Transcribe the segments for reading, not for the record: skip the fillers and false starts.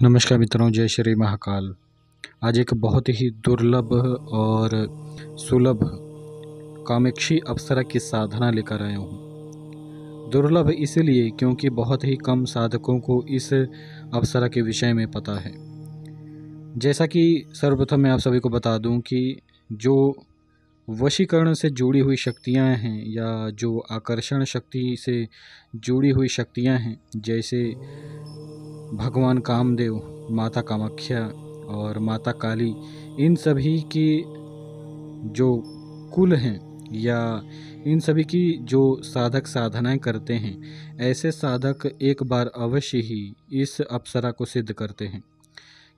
नमस्कार मित्रों, जय श्री महाकाल। आज एक बहुत ही दुर्लभ और सुलभ कामेक्षी अप्सरा की साधना लेकर आया हूँ। दुर्लभ इसलिए क्योंकि बहुत ही कम साधकों को इस अप्सरा के विषय में पता है। जैसा कि सर्वप्रथम मैं आप सभी को बता दूं कि जो वशीकरण से जुड़ी हुई शक्तियां हैं या जो आकर्षण शक्ति से जुड़ी हुई शक्तियां हैं, जैसे भगवान कामदेव, माता कामाख्या और माता काली, इन सभी की जो कुल हैं या इन सभी की जो साधक साधनाएं करते हैं, ऐसे साधक एक बार अवश्य ही इस अप्सरा को सिद्ध करते हैं,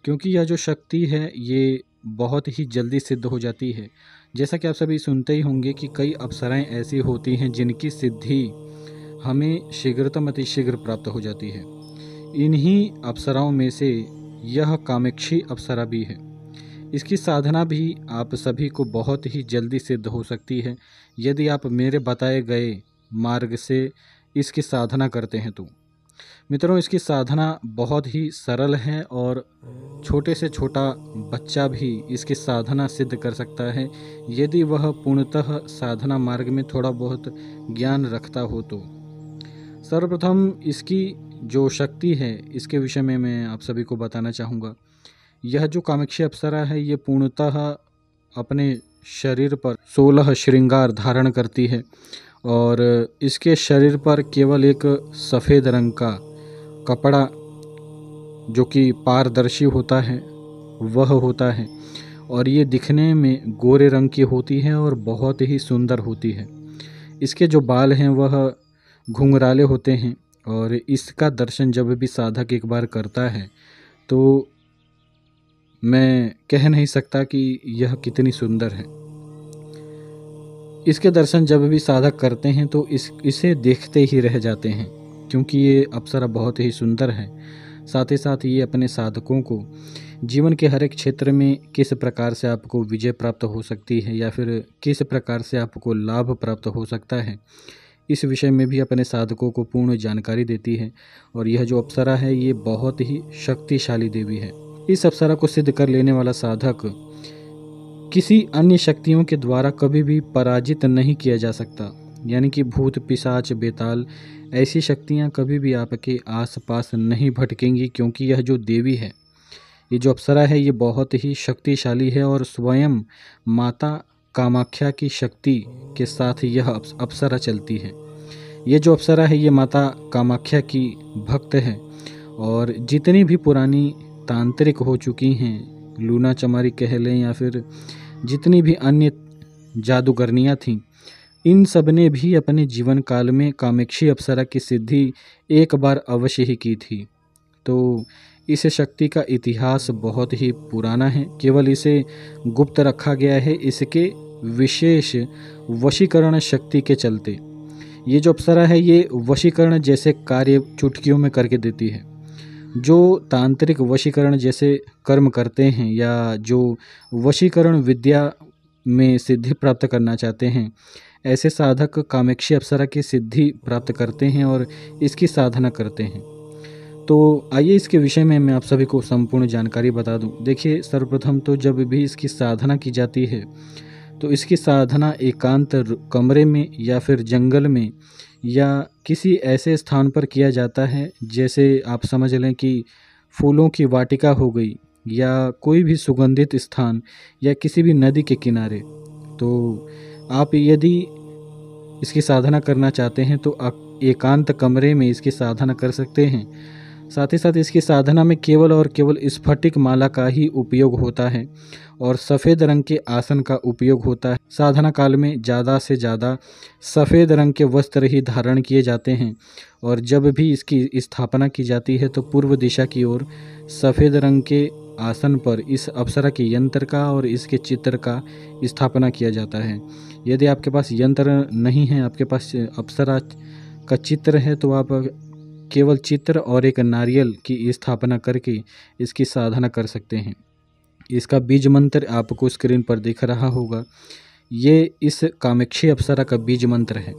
क्योंकि यह जो शक्ति है ये बहुत ही जल्दी सिद्ध हो जाती है। जैसा कि आप सभी सुनते ही होंगे कि कई अप्सराएं ऐसी होती हैं जिनकी सिद्धि हमें शीघ्रतम अतिशीघ्र प्राप्त हो जाती है। इन्हीं अप्सराओं में से यह कामेक्षी अप्सरा भी है। इसकी साधना भी आप सभी को बहुत ही जल्दी सिद्ध हो सकती है यदि आप मेरे बताए गए मार्ग से इसकी साधना करते हैं तो। मित्रों, इसकी साधना बहुत ही सरल है और छोटे से छोटा बच्चा भी इसकी साधना सिद्ध कर सकता है यदि वह पूर्णतः साधना मार्ग में थोड़ा बहुत ज्ञान रखता हो तो। सर्वप्रथम इसकी जो शक्ति है इसके विषय में मैं आप सभी को बताना चाहूँगा। यह जो कामेक्षी अप्सरा है ये पूर्णतः अपने शरीर पर 16 श्रृंगार धारण करती है और इसके शरीर पर केवल एक सफ़ेद रंग का कपड़ा जो कि पारदर्शी होता है वह होता है और ये दिखने में गोरे रंग की होती है और बहुत ही सुंदर होती है। इसके जो बाल हैं वह घुंघराले होते हैं और इसका दर्शन जब भी साधक एक बार करता है तो मैं कह नहीं सकता कि यह कितनी सुंदर है। इसके दर्शन जब भी साधक करते हैं तो इसे देखते ही रह जाते हैं, क्योंकि ये अप्सरा बहुत ही सुंदर है। साथ ही साथ ये अपने साधकों को जीवन के हर एक क्षेत्र में किस प्रकार से आपको विजय प्राप्त हो सकती है या फिर किस प्रकार से आपको लाभ प्राप्त हो सकता है, इस विषय में भी अपने साधकों को पूर्ण जानकारी देती है। और यह जो अप्सरा है ये बहुत ही शक्तिशाली देवी है। इस अप्सरा को सिद्ध कर लेने वाला साधक किसी अन्य शक्तियों के द्वारा कभी भी पराजित नहीं किया जा सकता। यानी कि भूत, पिशाच, बेताल ऐसी शक्तियां कभी भी आपके आसपास नहीं भटकेंगी, क्योंकि यह जो देवी है, ये जो अप्सरा है, ये बहुत ही शक्तिशाली है और स्वयं माता कामाख्या की शक्ति के साथ यह अप्सरा चलती है। ये जो अप्सरा है ये माता कामाख्या की भक्त है और जितनी भी पुरानी तांत्रिक हो चुकी हैं, लूना चमारी कह लें या फिर जितनी भी अन्य जादूगरनियाँ थीं, इन सब ने भी अपने जीवन काल में कामेक्षी अप्सरा की सिद्धि एक बार अवश्य ही की थी। तो इस शक्ति का इतिहास बहुत ही पुराना है, केवल इसे गुप्त रखा गया है इसके विशेष वशीकरण शक्ति के चलते। ये जो अप्सरा है ये वशीकरण जैसे कार्य चुटकियों में करके देती है। जो तांत्रिक वशीकरण जैसे कर्म करते हैं या जो वशीकरण विद्या में सिद्धि प्राप्त करना चाहते हैं, ऐसे साधक कामेक्षी अप्सरा की सिद्धि प्राप्त करते हैं और इसकी साधना करते हैं। तो आइए इसके विषय में मैं आप सभी को संपूर्ण जानकारी बता दूं। देखिए, सर्वप्रथम तो जब भी इसकी साधना की जाती है तो इसकी साधना एकांत कमरे में या फिर जंगल में या किसी ऐसे स्थान पर किया जाता है, जैसे आप समझ लें कि फूलों की वाटिका हो गई या कोई भी सुगंधित स्थान या किसी भी नदी के किनारे। तो आप यदि इसकी साधना करना चाहते हैं तो आप एकांत कमरे में इसकी साधना कर सकते हैं। साथ ही साथ इसकी साधना में केवल और केवल स्फटिक माला का ही उपयोग होता है और सफ़ेद रंग के आसन का उपयोग होता है। साधना काल में ज़्यादा से ज़्यादा सफ़ेद रंग के वस्त्र ही धारण किए जाते हैं और जब भी इसकी स्थापना की जाती है तो पूर्व दिशा की ओर सफ़ेद रंग के आसन पर इस अप्सरा के यंत्र का और इसके चित्र का स्थापना किया जाता है। यदि आपके पास यंत्र नहीं है, आपके पास अप्सरा का चित्र है, तो आप केवल चित्र और एक नारियल की स्थापना करके इसकी साधना कर सकते हैं। इसका बीज मंत्र आपको स्क्रीन पर दिख रहा होगा। ये इस कामेक्षी अप्सरा का बीज मंत्र है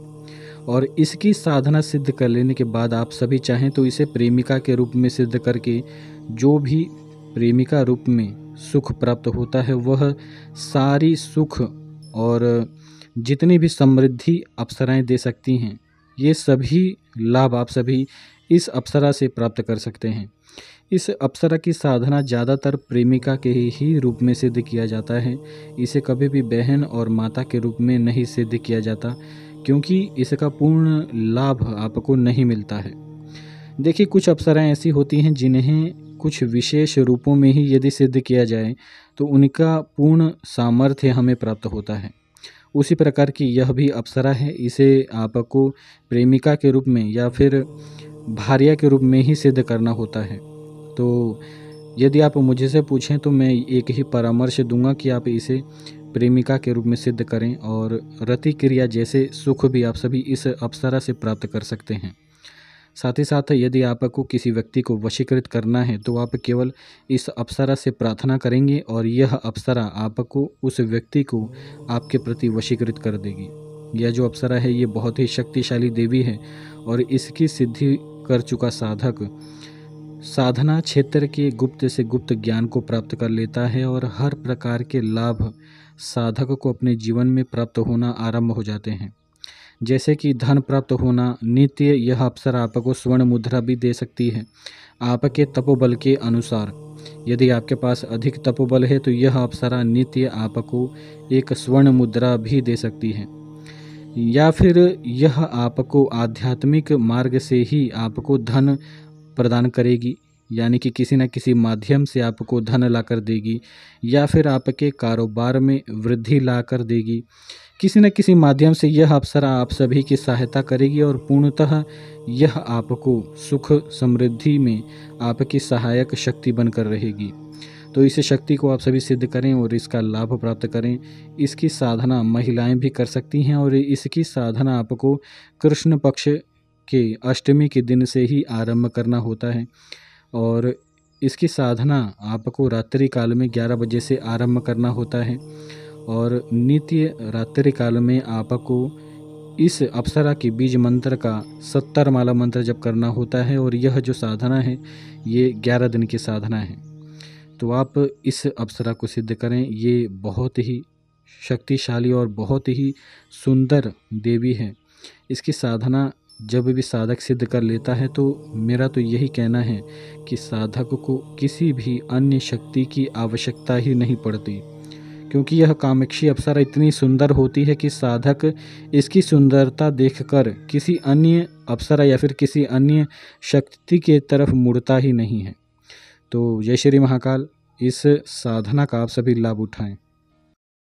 और इसकी साधना सिद्ध कर लेने के बाद आप सभी चाहें तो इसे प्रेमिका के रूप में सिद्ध करके जो भी प्रेमिका रूप में सुख प्राप्त होता है वह सारी सुख और जितनी भी समृद्धि अप्सराएं दे सकती हैं, ये सभी लाभ आप सभी इस अप्सरा से प्राप्त कर सकते हैं। इस अप्सरा की साधना ज़्यादातर प्रेमिका के ही रूप में सिद्ध किया जाता है। इसे कभी भी बहन और माता के रूप में नहीं सिद्ध किया जाता, क्योंकि इसका पूर्ण लाभ आपको नहीं मिलता है। देखिए, कुछ अप्सराएं ऐसी होती हैं जिन्हें कुछ विशेष रूपों में ही यदि सिद्ध किया जाए तो उनका पूर्ण सामर्थ्य हमें प्राप्त होता है। उसी प्रकार की यह भी अप्सरा है। इसे आपको प्रेमिका के रूप में या फिर भार्या के रूप में ही सिद्ध करना होता है। तो यदि आप मुझसे पूछें तो मैं एक ही परामर्श दूंगा कि आप इसे प्रेमिका के रूप में सिद्ध करें, और रति क्रिया जैसे सुख भी आप सभी इस अप्सरा से प्राप्त कर सकते हैं। साथ ही साथ यदि आपको किसी व्यक्ति को वशीकृत करना है तो आप केवल इस अप्सरा से प्रार्थना करेंगे और यह अप्सरा आपको उस व्यक्ति को आपके प्रति वशीकृत कर देगी। यह जो अप्सरा है ये बहुत ही शक्तिशाली देवी है और इसकी सिद्धि कर चुका साधक साधना क्षेत्र के गुप्त से गुप्त ज्ञान को प्राप्त कर लेता है और हर प्रकार के लाभ साधक को अपने जीवन में प्राप्त होना आरंभ हो जाते हैं। जैसे कि धन प्राप्त होना, नित्य यह अप्सरा आपको स्वर्ण मुद्रा भी दे सकती है आपके तपोबल के अनुसार। यदि आपके पास अधिक तपोबल है तो यह अप्सरा नित्य आपको एक स्वर्ण मुद्रा भी दे सकती है, या फिर यह आपको आध्यात्मिक मार्ग से ही आपको धन प्रदान करेगी, यानी कि किसी न किसी माध्यम से आपको धन ला कर देगी, या फिर आपके कारोबार में वृद्धि ला कर देगी। किसी न किसी माध्यम से यह अप्सरा आप सभी की सहायता करेगी और पूर्णतः यह आपको सुख समृद्धि में आपकी सहायक शक्ति बनकर रहेगी। तो इस शक्ति को आप सभी सिद्ध करें और इसका लाभ प्राप्त करें। इसकी साधना महिलाएं भी कर सकती हैं और इसकी साधना आपको कृष्ण पक्ष के अष्टमी के दिन से ही आरंभ करना होता है, और इसकी साधना आपको रात्रि काल में 11 बजे से आरंभ करना होता है, और नित्य रात्रि काल में आपको इस अप्सरा के बीज मंत्र का 70 माला मंत्र जप करना होता है। और यह जो साधना है ये 11 दिन की साधना है। तो आप इस अप्सरा को सिद्ध करें। ये बहुत ही शक्तिशाली और बहुत ही सुंदर देवी है। इसकी साधना जब भी साधक सिद्ध कर लेता है तो मेरा तो यही कहना है कि साधक को किसी भी अन्य शक्ति की आवश्यकता ही नहीं पड़ती, क्योंकि यह कामाक्षी अप्सरा इतनी सुंदर होती है कि साधक इसकी सुंदरता देखकर किसी अन्य अप्सरा या फिर किसी अन्य शक्ति के तरफ मुड़ता ही नहीं है। तो जय श्री महाकाल, इस साधना का आप सभी लाभ उठाएं।